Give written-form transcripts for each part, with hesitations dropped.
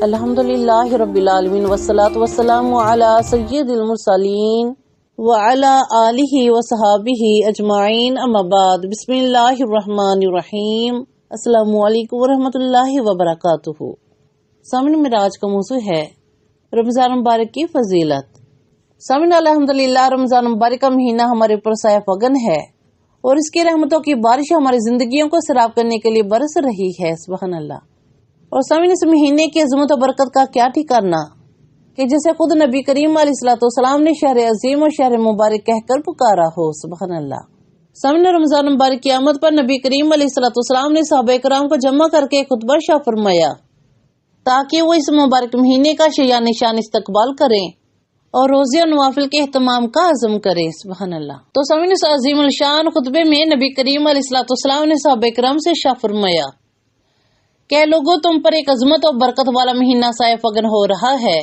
الحمدللہ رب العالمین والصلاة والسلام علی سید المرسلین وعلی آلہ وصحابہ اجمعین، اما بعد، بسم اللہ الرحمن الرحیم۔ السلام علیکم ورحمۃ اللہ وبرکاتہ۔ سامنے میرا آج کا موضوع ہے رمضان مبارک کی فضیلت۔ سامنے الحمدللہ رمضان مبارک کا مہینہ ہمارے اوپر سایہ فگن ہے اور اس کی رحمتوں کی بارش ہماری زندگیوں کو سیراب کرنے کے لیے برس رہی ہے، سبحان اللہ۔ اور سامنے اس مہینے کی عظمت و برکت کا کیا ٹھکانا کہ جیسے خود نبی کریم علیہ الصلوۃ والسلام نے شہر عظیم اور شہر مبارک کہہ کر پکارا ہو، سبحان اللہ۔ سامنے رمضان مبارک کی آمد پر نبی کریم علیہ الصلوۃ والسلام نے صحابہ کرام کو جمع کر کے خطبہ ارشاد فرمایا تاکہ وہ اس مبارک مہینے کا شیان نشان استقبال کریں اور روزے اور نوافل کے اہتمام کا عزم کریں، سبحان اللہ۔ تو سامنے اس عظیم الشان خطبے میں نبی کریم علیہ الصلوۃ والسلام نے صحابہ کرام سے ارشاد فرمایا کہ لوگوں، تم پر ایک عظمت اور برکت والا مہینہ سایہ فگن ہو رہا ہے۔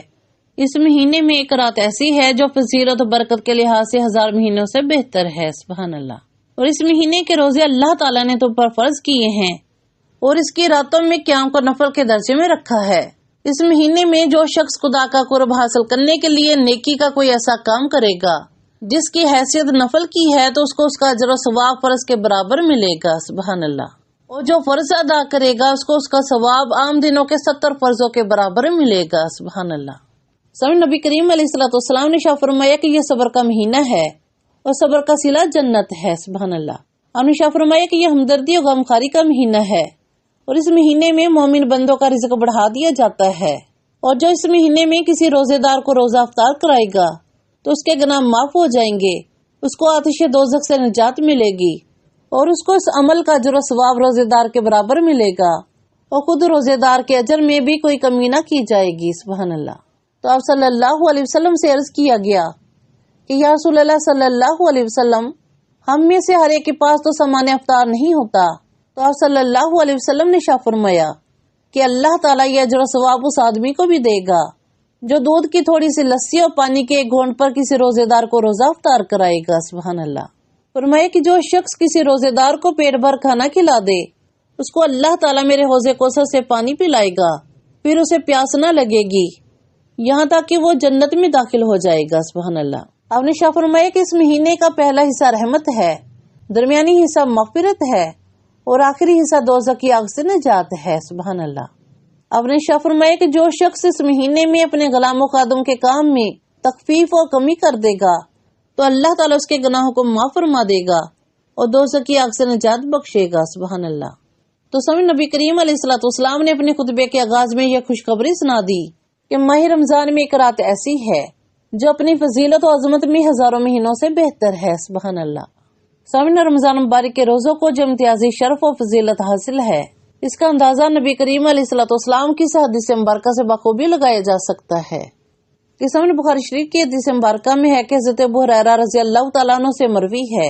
اس مہینے میں ایک رات ایسی ہے جو فضیلت و برکت کے لحاظ سے 1000 مہینوں سے بہتر ہے، سبحان اللہ۔ اور اس مہینے کے روزے اللہ تعالیٰ نے تم پر فرض کیے ہیں اور اس کی راتوں میں قیام کو نفل کے درجے میں رکھا ہے۔ اس مہینے میں جو شخص خدا کا قرب حاصل کرنے کے لیے نیکی کا کوئی ایسا کام کرے گا جس کی حیثیت نفل کی ہے تو اس کو اس کا اجر و ثواب فرض کے برابر ملے گا، سبحان اللہ۔ اور جو فرض ادا کرے گا اس کو اس کا ثواب عام دنوں کے 70 فرضوں کے برابر ملے گا، سبحان اللہ۔ سامنے نبی کریم علیہ الصلوۃ والسلام نے ارشاد فرمایا کہ یہ صبر کا مہینہ ہے اور صبر کا صلہ جنت ہے، سبحان اللہ۔ آپ نے ارشاد فرمایا کہ یہ ہمدردی اور غمخواری کا مہینہ ہے اور اس مہینے میں مومن بندوں کا رزق بڑھا دیا جاتا ہے، اور جو اس مہینے میں کسی روزے دار کو روزہ افطار کرائے گا تو اس کے گناہ معاف ہو جائیں گے، اس کو آتش دوزخ سے نجات ملے گی اور اس کو اس عمل کا اجر و ثواب روزے دار کے برابر ملے گا اور خود روزے دار کے اجر میں بھی کوئی کمی نہ کی جائے گی، سبحان اللہ۔ تو آپ صلی اللہ علیہ وسلم سے عرض کیا گیا کہ یا رسول اللہ صلی اللہ علیہ وسلم، ہم میں سے ہر ایک کے پاس تو سامان افطار نہیں ہوتا۔ تو آپ صلی اللہ علیہ وسلم نے ارشاد فرمایا کہ اللہ تعالیٰ یہ اجر و ثواب اس آدمی کو بھی دے گا جو دودھ کی تھوڑی سی لسی اور پانی کے ایک گھونٹ پر کسی روزے دار کو روزہ افطار کرائے گا، سبحان اللہ۔ فرمایا کہ جو شخص کسی روزے دار کو پیٹ بھر کھانا کھلا دے اس کو اللہ تعالیٰ میرے حوض کوثر سے پانی پلائے گا، پھر اسے پیاس نہ لگے گی یہاں تک کہ وہ جنت میں داخل ہو جائے گا، سبحان اللہ۔ آپ نے ارشاد فرمایا کہ اس مہینے کا پہلا حصہ رحمت ہے، درمیانی حصہ مغفرت ہے اور آخری حصہ دوزخ کی آگ سے نجات ہے، سبحان اللہ۔ آپ نے ارشاد فرمایا کہ جو شخص اس مہینے میں اپنے غلام و خادم کے کام میں تخفیف اور کمی کر دے گا تو اللہ تعالیٰ اس کے گناہوں کو معاف فرما دے گا اور دوزخ کی آگ سے نجات بخشے گا، سبحان اللہ۔ تو سامنے نبی کریم علیہ الصلوۃ والسلام نے اپنے خطبے کے آغاز میں یہ خوشخبری سنا دی کہ ماہ رمضان میں ایک رات ایسی ہے جو اپنی فضیلت و عظمت میں ہزاروں مہینوں سے بہتر ہے، سبحان اللہ۔ سامنے رمضان مبارک کے روزوں کو جو امتیازی شرف و فضیلت حاصل ہے اس کا اندازہ نبی کریم علیہ الصلوۃ والسلام کی حدیث مبارکہ سے بخوبی لگایا جا سکتا ہے۔ اس سامنے بخاری شریف کی حدیث مبارکہ میں ہے کہ حضرت ابو ہریرہ رضی اللہ تعالیٰ عنہ سے مروی ہے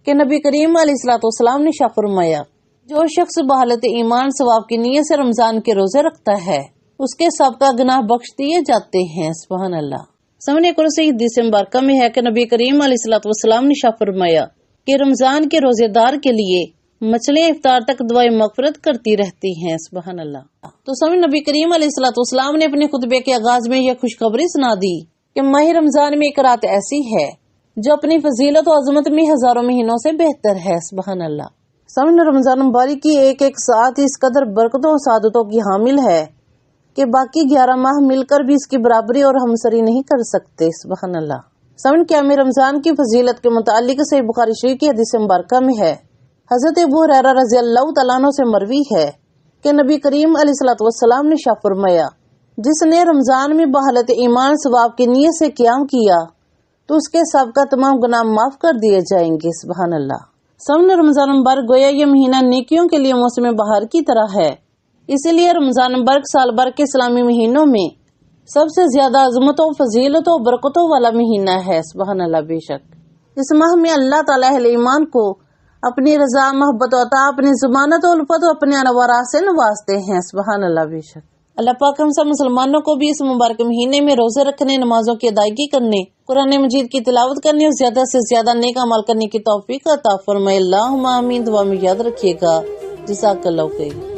کہ نبی کریم علیہ الصلوۃ والسلام نے ارشاد فرمایا جو شخص بحالت ایمان ثواب کی نیت سے رمضان کے روزے رکھتا ہے اس کے سب کا گناہ بخش دیے جاتے ہیں، سبحان اللہ۔ سامنے ایک اور صحیح حدیث مبارکہ میں ہے کہ نبی کریم علیہ الصلوۃ والسلام نے ارشاد فرمایا کہ رمضان کے روزے دار کے لیے مچھلیاں افطار تک دعائیں مغفرت کرتی رہتی ہیں، سبحان اللہ۔ تو سامنے نبی کریم علیہ الصلوۃ والسلام نے اپنے خطبے کے آغاز میں یہ خوشخبری سنا دی کہ ماہ رمضان میں ایک رات ایسی ہے جو اپنی فضیلت و عظمت میں ہزاروں مہینوں سے بہتر ہے، سبحان اللہ۔ سامنے رمضان مبارک کی ایک ایک ساعت اس قدر برکتوں اور سعادتوں کی حامل ہے کہ باقی 11 ماہ مل کر بھی اس کی برابری اور ہمسری نہیں کر سکتے، سبحان اللہ۔ سامنے قیام رمضان کی فضیلت کے متعلق صحیح بخاری شریف کی حدیث مبارکہ میں ہے، حضرت ابو ہریرہ رضی اللہ تعالیٰ عنہ سے مروی ہے کہ نبی کریم علیہ الصلوۃ والسلام نے ارشاد فرمایا جس نے رمضان میں بحالت ایمان ثواب کی نیت سے قیام کیا تو اس کے سب کا تمام گناہ معاف کر دیے جائیں گے، سبحان اللہ۔ سامنے رمضان مبارک گویا یہ مہینہ نیکیوں کے لیے موسم بہار کی طرح ہے، اسی لیے رمضان مبارک سال بھر کے اسلامی مہینوں میں سب سے زیادہ عظمتوں، فضیلتوں اور برکتوں والا مہینہ ہے، سبحان اللہ۔ بے شک اس ماہ میں اللہ تعالیٰ اہل ایمان کو اپنی رضا، محبت و عطا، اپنی ضمانت و الفت و اپنے انوارات سے نوازتے ہیں، سبحان اللہ۔ بے شک اللہ پاک ہم سب مسلمانوں کو بھی اس مبارک مہینے میں روزے رکھنے، نمازوں کی ادائیگی کرنے، قرآن مجید کی تلاوت کرنے اور زیادہ سے زیادہ نیک عمل کرنے کی توفیق عطا فرمائے، اللہم آمین۔ دعا میں یاد رکھیے گا، جزاک اللہ خیر۔